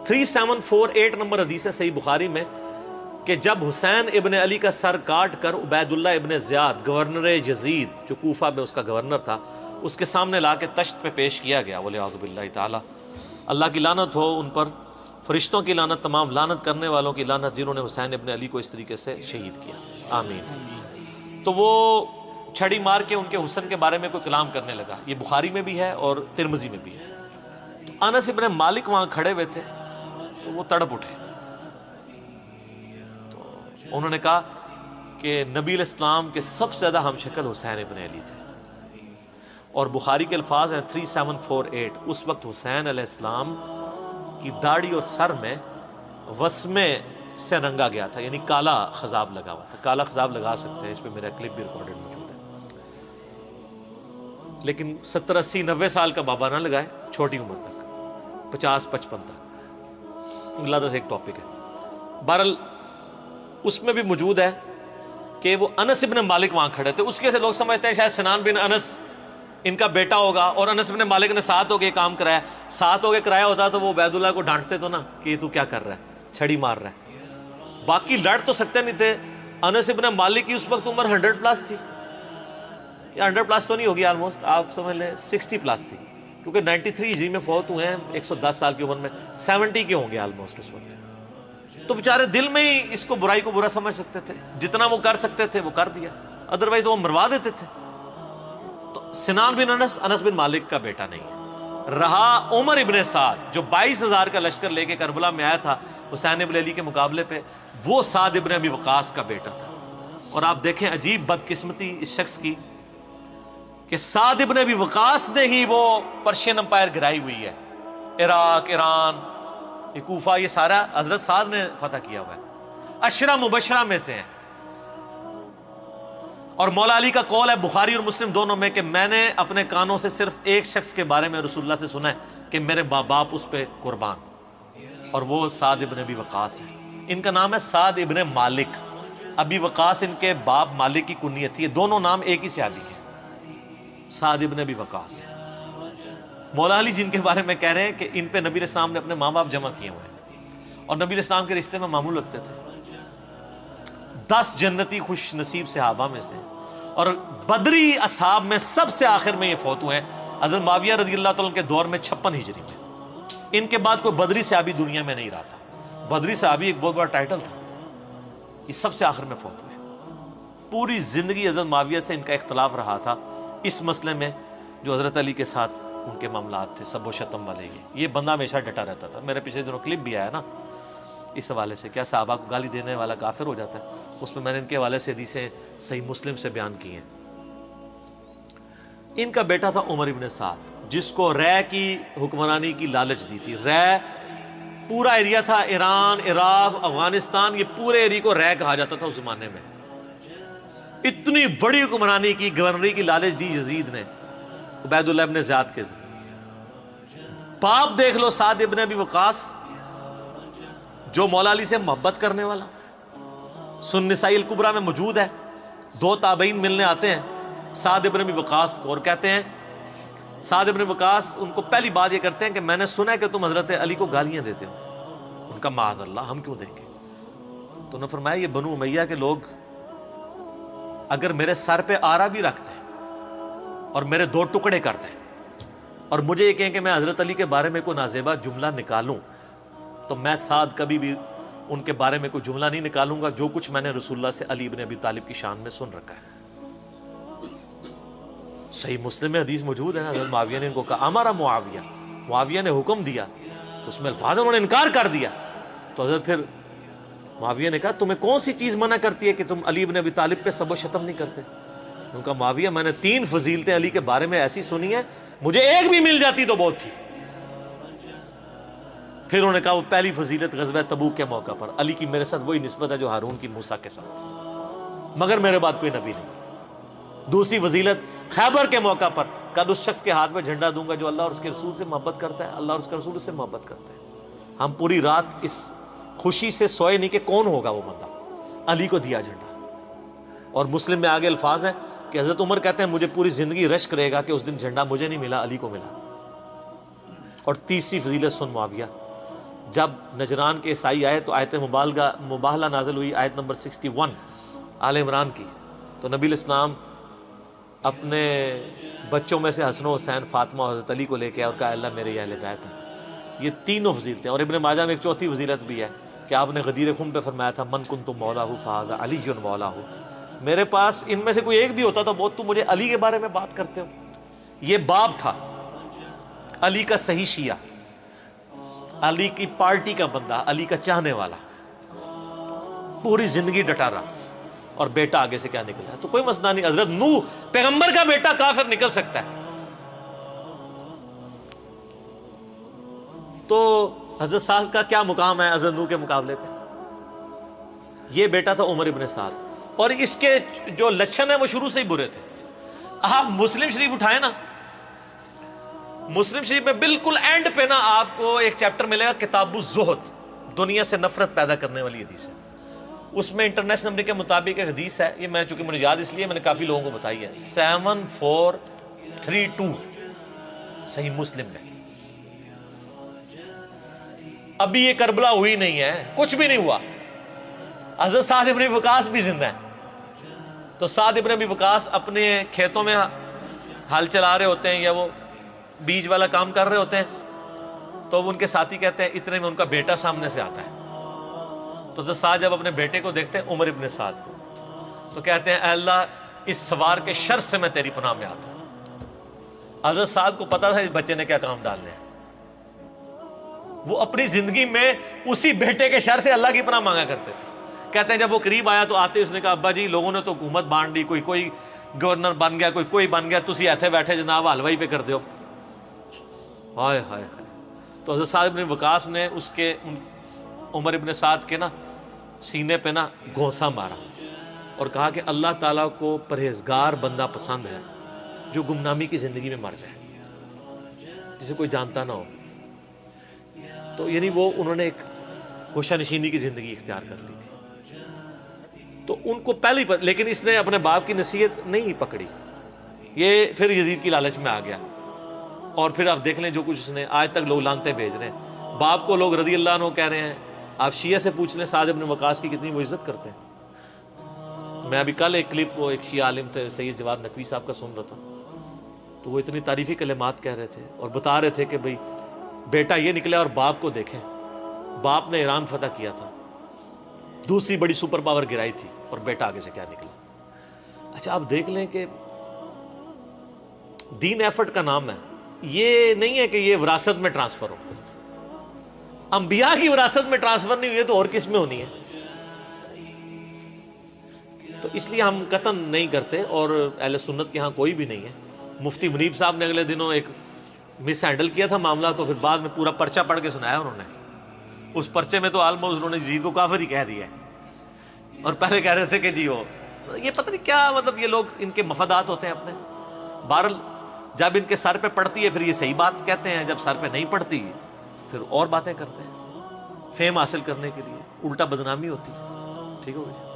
3748 number حدیث ہے صحیح بخاری میں کہ جب حسین ابن علی کا سر کاٹ کر عبید اللہ ابن زیاد گورنر یزید جو کوفہ میں اس کا گورنر تھا اس کے سامنے لا کے تشت پہ پیش کیا گیا، وَلِعَاذُ بِاللَّهِ تعالی، اللہ کی لعنت ہو ان پر، فرشتوں کی لعنت، تمام لعنت کرنے والوں کی لعنت جنہوں نے حسین ابن علی کو اس طریقے سے شہید کیا، آمین۔ تو وہ چھڑی مار کے ان کے حسن کے بارے میں کوئی کلام کرنے لگا، یہ بخاری میں بھی ہے اور ترمذی میں بھی ہے۔ تو انس ابن مالک وہاں کھڑے ہوئے تھے تو وہ تڑپ اٹھے، تو انہوں نے کہا کہ نبی علیہ السلام کے سب سے زیادہ ہم شکل حسین ابن علی تھے، اور بخاری کے الفاظ ہیں 3748، اس وقت حسین علیہ السلام کی داڑھی اور سر میں وسمے سے رنگا گیا تھا، یعنی کالا خضاب لگا ہوا تھا۔ کالا خضاب لگا سکتے ہیں، اس پہ میرا کلپ بھی ریکارڈڈ موجود ہے، لیکن 70 80 90 سال کا بابا نہ لگائے، چھوٹی عمر تک 50 55 تک، اللہ سے ایک ٹاپک ہے۔ بہرحال اس میں بھی موجود ہے کہ وہ انس ابن مالک وہاں کھڑے تھے، اس کے سے لوگ سمجھتے ہیں شاید سنان بن انس ان کا بیٹا ہوگا، اور انس بن مالک نے ساتھ ہو کے کام کرایا، ساتھ ہو کے کرایا ہوتا تو وہ عبید اللہ کو ڈانٹتے تو نا کہ تو کیا کر رہا ہے، چھڑی مار رہا ہے۔ باقی لڑ تو سکتے نہیں تھے۔ انس بن مالک کی اس وقت عمر 100+ تھی، یا 100+ تو نہیں ہوگی، آلموسٹ آپ سمجھ لیں 60+ تھی، کیونکہ 93 ہجری میں فوت ہوئے ہیں، 110 سال کی عمر میں 70 کے ہوں گے آلموسٹ اس وقت۔ تو بیچارے دل میں ہی اس کو برائی کو برا سمجھ سکتے تھے، جتنا وہ کر سکتے تھے وہ کر دیا، ادروائز تو وہ مروا دیتے تھے۔ سنان بن انس بن مالک کا بیٹا نہیں ہے۔ رہا عمر ابن سعد جو 22,000 کا لشکر لے کے کربلا میں آیا تھا حسین ابن علی کے مقابلے پہ، وہ سعد ابن ابی وقاص کا بیٹا تھا۔ اور آپ دیکھیں عجیب بدقسمتی اس شخص کی کہ سعد ابن ابی وقاص نے ہی وہ پرشین امپائر گرائی ہوئی ہے، عراق، ایران، یہ کوفہ، یہ سارا حضرت سعد نے فتح کیا ہوا ہے، عشرہ مبشرہ میں سے ہیں۔ اور مولا علی کا قول ہے بخاری اور مسلم دونوں میں کہ میں نے اپنے کانوں سے صرف ایک شخص کے بارے میں رسول اللہ سے سنا ہے کہ میرے ماں باپ اس پہ قربان، اور وہ سعد ابن ابی وقاص ہے۔ ان کا نام ہے سعد ابن مالک، ابی وقاص ان کے باپ مالک کی کنیت تھی، یہ دونوں نام ایک ہی صحابی ہے، سعد ابن ابی وقاص۔ مولا علی جن کے بارے میں کہہ رہے ہیں کہ ان پہ نبی علیہ السلام نے اپنے ماں باپ جمع کیے ہوئے ہیں، اور نبی علیہ السلام کے رشتے میں معمول رکھتے تھے۔ 10 جنتی خوش نصیب صحابہ میں سے، اور بدری اصحاب میں سب سے آخر میں یہ فوت ہوئے ہیں حضرت معاویہ رضی اللہ تعالیٰ کے دور میں 56 ہجری میں۔ ان کے بعد کوئی بدری صحابی دنیا میں نہیں رہا تھا، بدری صحابی ایک بہت بڑا ٹائٹل تھا، یہ سب سے آخر میں فوت ہوئے۔ پوری زندگی حضرت معاویہ سے ان کا اختلاف رہا تھا اس مسئلے میں جو حضرت علی کے ساتھ ان کے معاملات تھے، سب و شتم والے۔ یہ بندہ ہمیشہ ڈٹا رہتا تھا، میرے پچھلے دنوں کلپ بھی آیا نا اس حوالے سے، کیا صحابہ کو گالی دینے والا کافر ہو جاتا ہے، اس میں نے ان کے حوالے سے حدیثیں صحیح مسلم سے بیان کی ہیں۔ ان کا بیٹا تھا عمر ابن سعد، جس کو رے کی حکمرانی کی لالچ دی تھی۔ رے پورا ایریا تھا، ایران، عراق، افغانستان، یہ پورے ایریا کو رے کہا جاتا تھا اس زمانے میں۔ اتنی بڑی حکمرانی کی، گورنری کی لالچ دی یزید نے عبید اللہ ابن زیاد کے ذریعے۔ باپ دیکھ لو سعد ابن ابی وقاص، جو مولا علی سے محبت کرنے والا، سن نسائی الکبریٰ میں موجود ہے، 2 تابعین ملنے آتے ہیں سعد ابن ابی وقاص کو، اور کہتے ہیں، سعد ابن وقاص ان کو پہلی بات یہ کرتے ہیں کہ میں نے سنا ہے کہ تم حضرت علی کو گالیاں دیتے ہو۔ ان کا معاذ اللہ، ہم کیوں دیں گے؟ تو انہوں نے فرمایا یہ بنو امیہ کے لوگ اگر میرے سر پہ آرا بھی رکھتے ہیں اور میرے 2 ٹکڑے کرتے ہیں اور مجھے یہ کہیں کہ میں حضرت علی کے بارے میں کوئی نازیبا جملہ نکالوں، تو میں سعد کبھی بھی ان کے بارے میں کوئی جملہ نہیں نکالوں گا جو کچھ میں نے رسول اللہ سے علی ابن ابی طالب کی شان میں سن رکھا ہے۔ صحیح مسلم میں حدیث موجود ہے نا، حضرت معاویہ نے ان کو کہا ہمارا معاویہ نے حکم دیا، تو اس میں الفاظ انہوں نے انکار کر دیا، تو حضرت پھر معاویہ نے کہا تمہیں کون سی چیز منع کرتی ہے کہ تم علی ابن ابی طالب پہ سب و شتم نہیں کرتے؟ ان کا معاویہ میں نے 3 فضیلتیں علی کے بارے میں ایسی سنی ہیں، مجھے ایک بھی مل جاتی تو بہت تھی۔ پھر انہوں نے کہا وہ پہلی فضیلت غزوہ تبوک کے موقع پر علی کی میرے ساتھ وہی نسبت ہے جو ہارون کی موسیٰ کے ساتھ، مگر میرے بعد کوئی نبی نہیں۔ دوسری فضیلت خیبر کے موقع پر کل اس شخص کے ہاتھ میں جھنڈا دوں گا جو اللہ اور اس کے رسول سے محبت کرتا ہے، اللہ اور اس کے رسول سے محبت کرتا ہے۔ ہم پوری رات اس خوشی سے سوئے نہیں کہ کون ہوگا وہ بندہ، علی کو دیا جھنڈا۔ اور مسلم میں آگے الفاظ ہیں کہ حضرت عمر کہتے ہیں مجھے پوری زندگی رشک رہے گا کہ اس دن جھنڈا مجھے نہیں ملا، علی کو ملا۔ اور تیسری فضیلت سن معاویہ، جب نجران کے عیسائی آئے تو آیت مباہلہ نازل ہوئی، آیت نمبر 61 آل عمران کی. تو نبی علیہ السلام اپنے بچوں میں سے حسن و حسین، فاطمہ اور حضرت علی کو لے کے اور کہا اللہ میرے یہ اہل بیت ہیں. یہ تینوں فضیلتیں. اور ابن ماجہ میں ایک چوتھی فضیلت بھی ہے کہ آپ نے غدیر خم پہ فرمایا تھا من کنت مولاہ فہذا علی مولاہ. میرے پاس ان میں سے کوئی ایک بھی ہوتا تو بہت، تم مجھے علی کے بارے میں بات کرتے ہو. یہ باب تھا علی کا صحیح شیعہ، علی کی پارٹی کا بندہ، علی کا چاہنے والا، پوری زندگی ڈٹا رہا. اور بیٹا آگے سے کیا نکلا ہے تو کوئی مسئلہ نہیں. حضرت نوح پیغمبر کا بیٹا کافر نکل سکتا ہے. تو حضرت سعد کا کیا مقام ہے حضرت نوح کے مقابلے پہ؟ یہ بیٹا تھا عمر ابن سعد، اور اس کے جو لچھن ہیں وہ شروع سے ہی برے تھے. آپ مسلم شریف اٹھائیں نا، مسلم شریف میں بالکل اینڈ پہ نا آپ کو ایک چیپٹر ملے گا کتاب الزہد، دنیا سے نفرت پیدا کرنے والی حدیث ہے. اس میں انٹرنیشنل نمبر کے مطابق ایک حدیث ہے، یہ میں چونکہ مجھے یاد اس لیے میں نے کافی لوگوں کو بتائی ہے، 7432 صحیح مسلم میں. ابھی یہ کربلا ہوئی نہیں ہے، کچھ بھی نہیں ہوا. حضرت سعد ابن وقاص بھی زندہ ہے. تو سعد ابن ابی وقاص اپنے کھیتوں میں ہل چلا رہے ہوتے ہیں یا وہ بیج والا کام کر رہے ہوتے ہیں، تو ان کے ساتھی کہتے ہیں اتنے میں ان کا بیٹا سامنے سے آتا ہے. تو حضرت سعد جب اپنے بیٹے کو دیکھتے ہیں عمر ابن سعد کو، تو کہتے ہیں اے اللہ اس سوار کے شر سے میں تیری پناہ میں آتا ہوں. حضرت سعد کو پتا تھا اس بچے نے کیا کام ڈالنے ہیں. وہ اپنی زندگی میں اسی بیٹے کے شر سے اللہ کی پناہ مانگا کرتے تھے. کہتے ہیں جب وہ قریب آیا تو آتے اس نے کہا ابا جی لوگوں نے تو حکومت بانٹ دی، کوئی گورنر بن گیا، کوئی بن گیا، تسی ایتھے بیٹھے جناب حلوائی پہ کر دیو. ہائے ہائے ہائے. تو حضرت سعد ابن وقاص نے اس کے عمر ابن سعد کے نا سینے پہ نا گھونسا مارا اور کہا کہ اللہ تعالیٰ کو پرہیزگار بندہ پسند ہے جو گمنامی کی زندگی میں مر جائے، جسے کوئی جانتا نہ ہو. تو یعنی وہ انہوں نے ایک گوشہ نشینی کی زندگی اختیار کر لی تھی. تو ان کو پہلے ہی لیکن اس نے اپنے باپ کی نصیحت نہیں پکڑی. یہ پھر یزید کی لالچ میں آ گیا، اور پھر آپ دیکھ لیں جو کچھ اس نے آج تک لوگ لانتے بھیج رہے ہیں. باپ کو لوگ رضی اللہ عنہ کہہ رہے ہیں. آپ شیعہ سے پوچھ لیں سعد ابن وقاص کی کتنی وہ عزت کرتے ہیں. میں ابھی کل ایک کلپ وہ ایک شیعہ عالم تھے سید جواد نقوی صاحب کا سن رہا تھا، تو وہ اتنی تعریفی کلمات کہہ رہے تھے اور بتا رہے تھے کہ بھئی بیٹا یہ نکلا اور باپ کو دیکھیں، باپ نے ایران فتح کیا تھا، دوسری بڑی سپر پاور گرائی تھی، اور بیٹا آگے سے کیا نکلا. اچھا آپ دیکھ لیں کہ دین ایفرٹ کا نام ہے. یہ نہیں ہے کہ یہ وراثت میں ٹرانسفر ہو. انبیاء کی وراثت میں ٹرانسفر نہیں ہوئی ہے تو اور کس میں ہونی ہے؟ تو اس لیے ہم قطعاً نہیں کرتے، اور اہل سنت کے ہاں کوئی بھی نہیں ہے. مفتی منیب صاحب نے اگلے دنوں ایک مس ہینڈل کیا تھا معاملہ، تو پھر بعد میں پورا پرچہ پڑھ کے سنایا انہوں نے. اس پرچے میں تو آلموسٹ انہوں نے یزید کو کافر ہی کہہ دیا ہے، اور پہلے کہہ رہے تھے کہ جی وہ یہ پتہ نہیں کیا، مطلب یہ لوگ ان کے مفادات ہوتے ہیں اپنے. بہرحال جب ان کے سر پہ پڑتی ہے پھر یہ صحیح بات کہتے ہیں، جب سر پہ نہیں پڑتی پھر اور باتیں کرتے ہیں فیم حاصل کرنے کے لیے. الٹا بدنامی ہوتی ہے. ٹھیک ہو گئی.